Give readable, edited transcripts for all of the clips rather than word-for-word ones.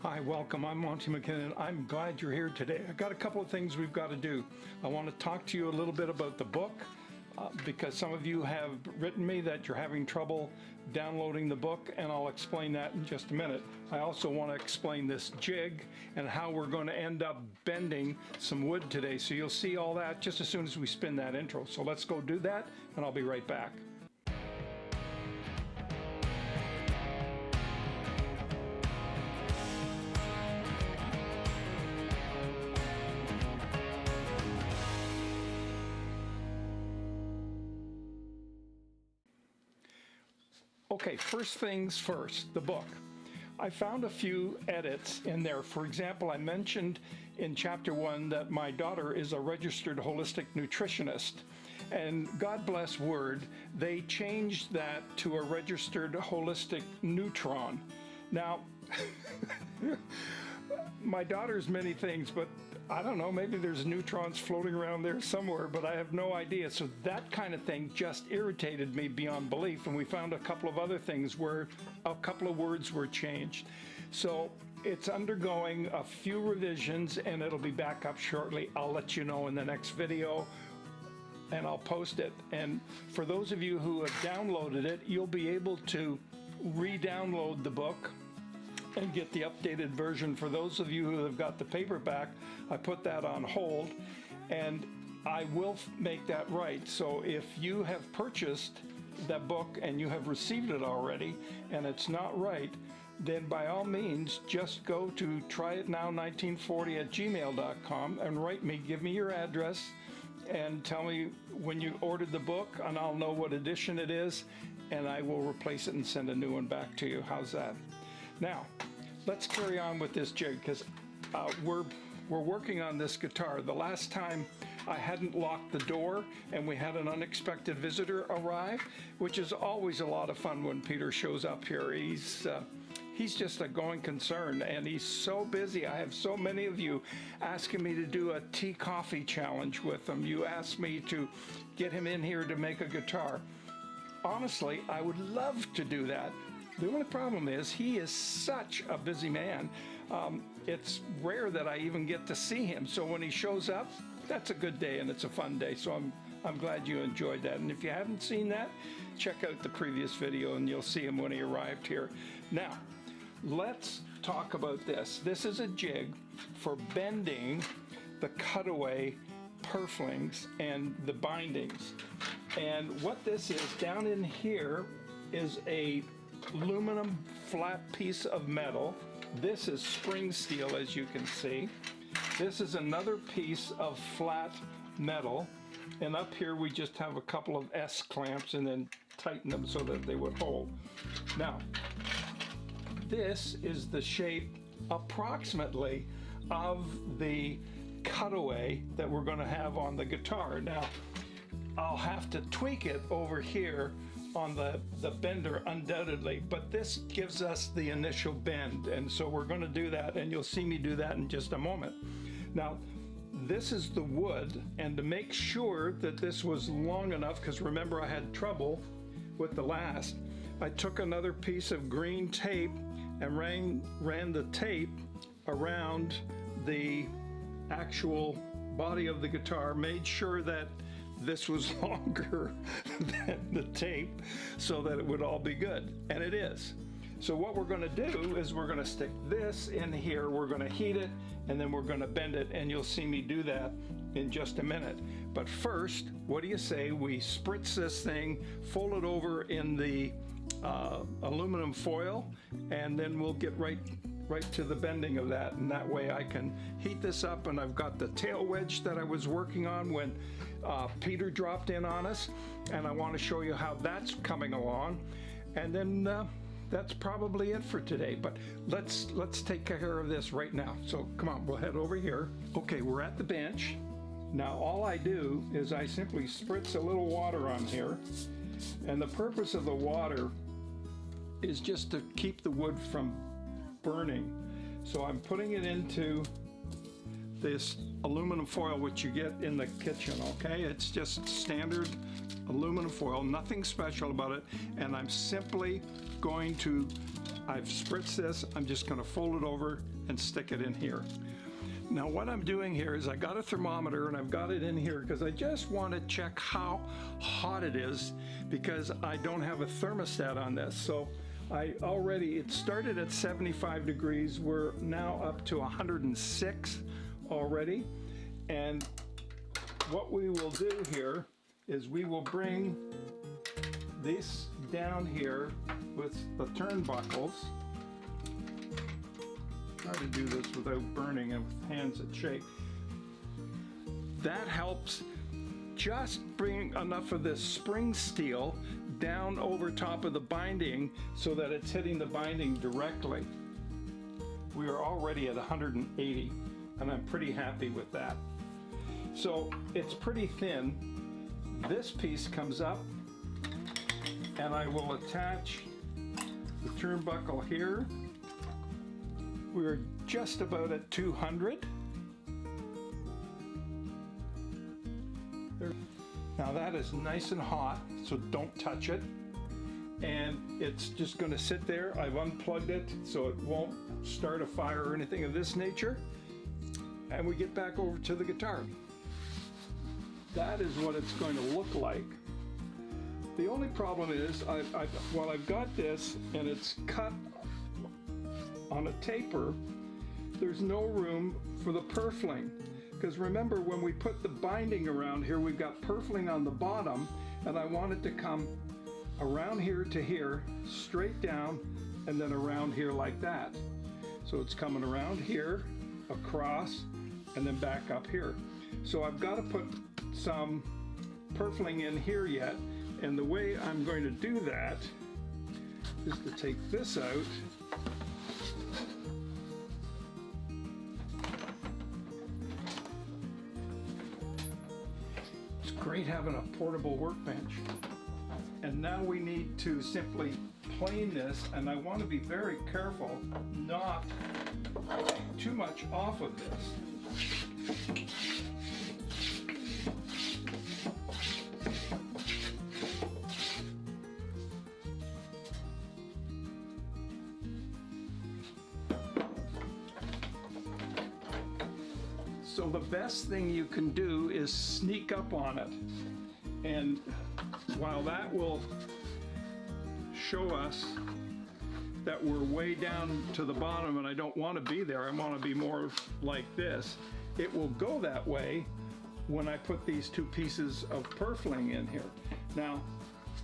Hi, welcome. I'm Monty McKinnon. I'm glad you're here today. I've got a couple of things we've got to do. I want to talk to you a little bit about the book because some of you have written me that you're having trouble downloading the book, and I'll explain that in just a minute. I also want to explain this jig and how we're going to end up bending some wood today. So you'll see all that just as soon as we spin that intro. So let's go do that, and I'll be right back. Okay, first things first, the book. I found a few edits in there. For example, I mentioned in chapter 1 that my daughter is a registered holistic nutritionist. And God bless Word, they changed that to a registered holistic neutron. Now, my daughter's many things, but I don't know, maybe there's neutrons floating around there somewhere, but I have no idea. So that kind of thing just irritated me beyond belief, and we found a couple of other things where a couple of words were changed. So it's undergoing a few revisions, and it'll be back up shortly. I'll let you know in the next video, and I'll post it. And for those of you who have downloaded it, you'll be able to re-download the book and get the updated version. For those of you who have got the paperback, I put that on hold, and I will make that right. So if you have purchased that book and you have received it already and it's not right, then by all means just go to tryitnow1940@gmail.com and write me, give me your address and tell me when you ordered the book, and I'll know what edition it is, and I will replace it and send a new one back to you. How's that? Now, let's carry on with this jig, because we're working on this guitar. The last time I hadn't locked the door and we had an unexpected visitor arrive, which is always a lot of fun when Peter shows up here. He's just a going concern, and he's so busy. I have so many of you asking me to do a tea coffee challenge with him. You asked me to get him in here to make a guitar. Honestly, I would love to do that. The only problem is he is such a busy man. It's rare that I even get to see him. So when he shows up, that's a good day and it's a fun day. So I'm glad you enjoyed that. And if you haven't seen that, check out the previous video and you'll see him when he arrived here. Now, let's talk about this. This is a jig for bending the cutaway purflings and the bindings. And what this is, down in here is a aluminum flat piece of metal. This is spring steel, as you can see. This is another piece of flat metal, and up here we just have a couple of S clamps and then tighten them so that they would hold. Now, this is the shape approximately of the cutaway that we're going to have on the guitar. Now, I'll have to tweak it over here on the bender undoubtedly, but this gives us the initial bend, and so we're going to do that, and you'll see me do that in just a moment. Now, this is the wood, and to make sure that this was long enough, because remember I had trouble with the last, I took another piece of green tape and ran the tape around the actual body of the guitar, made sure that this was longer than the tape so that it would all be good, and it is. So what we're going to do is we're going to stick this in here, we're going to heat it, and then we're going to bend it, and you'll see me do that in just a minute. But first, what do you say we spritz this thing, fold it over in the aluminum foil, and then we'll get right to the bending of that, and that way I can heat this up. And I've got the tail wedge that I was working on when Peter dropped in on us, and I want to show you how that's coming along, and then that's probably it for today. But let's take care of this right now. So come on, we'll head over here. Okay, we're at the bench. Now all I do is I simply spritz a little water on here, and the purpose of the water is just to keep the wood from burning. So I'm putting it into this aluminum foil, which you get in the kitchen, okay? It's just standard aluminum foil, nothing special about it, and I'm simply going to I've spritzed this. I'm just going to fold it over and stick it in here. Now what I'm doing here is I got a thermometer and I've got it in here because I just want to check how hot it is, because I don't have a thermostat on this. So it started at 75 degrees. We're now up to 106 already. And what we will do here is we will bring this down here with the turnbuckles. Try to do this without burning and with hands that shake. That helps just bring enough of this spring steel down over top of the binding so that it's hitting the binding directly. We are already at 180 and I'm pretty happy with that. So it's pretty thin. This piece comes up and I will attach the turnbuckle here. We're just about at 200. Now that is nice and hot, so don't touch it. And it's just going to sit there. I've unplugged it so it won't start a fire or anything of this nature. And we get back over to the guitar. That is what it's going to look like. The only problem is, I've got this and it's cut on a taper, there's no room for the purfling. Because remember, when we put the binding around here, we've got purfling on the bottom, and I want it to come around here to here, straight down, and then around here like that. So it's coming around here, across, and then back up here. So I've got to put some purfling in here yet, and the way I'm going to do that is to take this out. It's great having a portable workbench. And now we need to simply plane this, and I want to be very careful not to take too much off of this. So the best thing you can do is sneak up on it. And while that will show us that we're way down to the bottom and I don't want to be there, I want to be more like this, it will go that way when I put these two pieces of purfling in here. Now,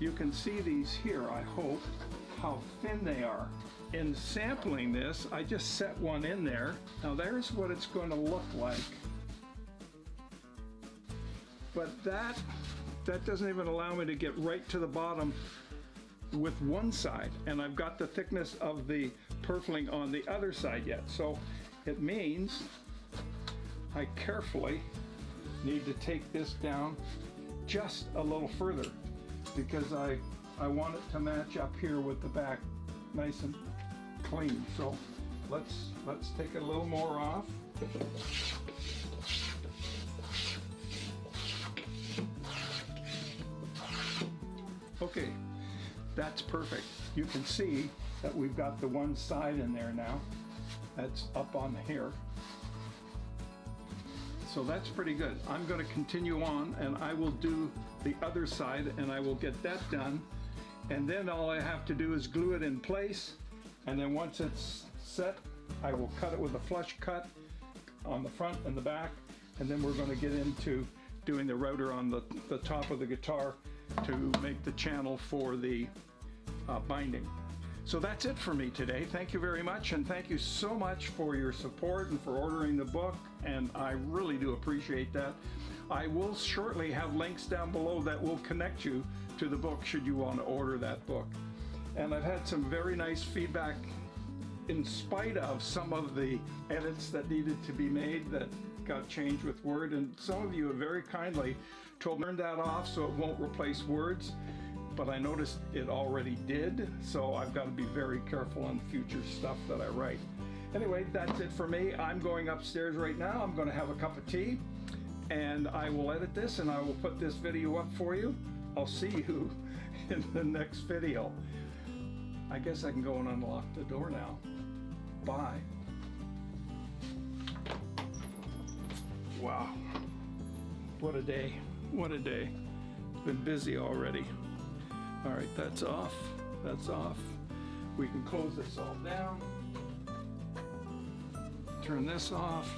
you can see these here, I hope, how thin they are. In sampling this, I just set one in there. Now there's what it's going to look like. But that doesn't even allow me to get right to the bottom with one side. And I've got the thickness of the purfling on the other side yet. So it means I carefully need to take this down just a little further, because I want it to match up here with the back nice and clean. So let's take a little more off. Okay, that's perfect. You can see that we've got the one side in there now. That's up on here. So that's pretty good. I'm going to continue on and I will do the other side and I will get that done. And then all I have to do is glue it in place. And then once it's set, I will cut it with a flush cut on the front and the back. And then we're going to get into doing the router on the top of the guitar to make the channel for the binding. So that's it for me today. Thank you very much, and thank you so much for your support and for ordering the book, and I really do appreciate that. I will shortly have links down below that will connect you to the book should you want to order that book. And I've had some very nice feedback in spite of some of the edits that needed to be made that got changed with Word, and some of you have very kindly told me to turn that off so it won't replace words, but I noticed it already did, so I've got to be very careful on future stuff that I write. Anyway, that's it for me. I'm going upstairs right now. I'm going to have a cup of tea, and I will edit this, and I will put this video up for you. I'll see you in the next video. I guess I can go and unlock the door now. Bye. Wow. What a day. What a day. Been busy already. All right, that's off. That's off. We can close this all down. Turn this off.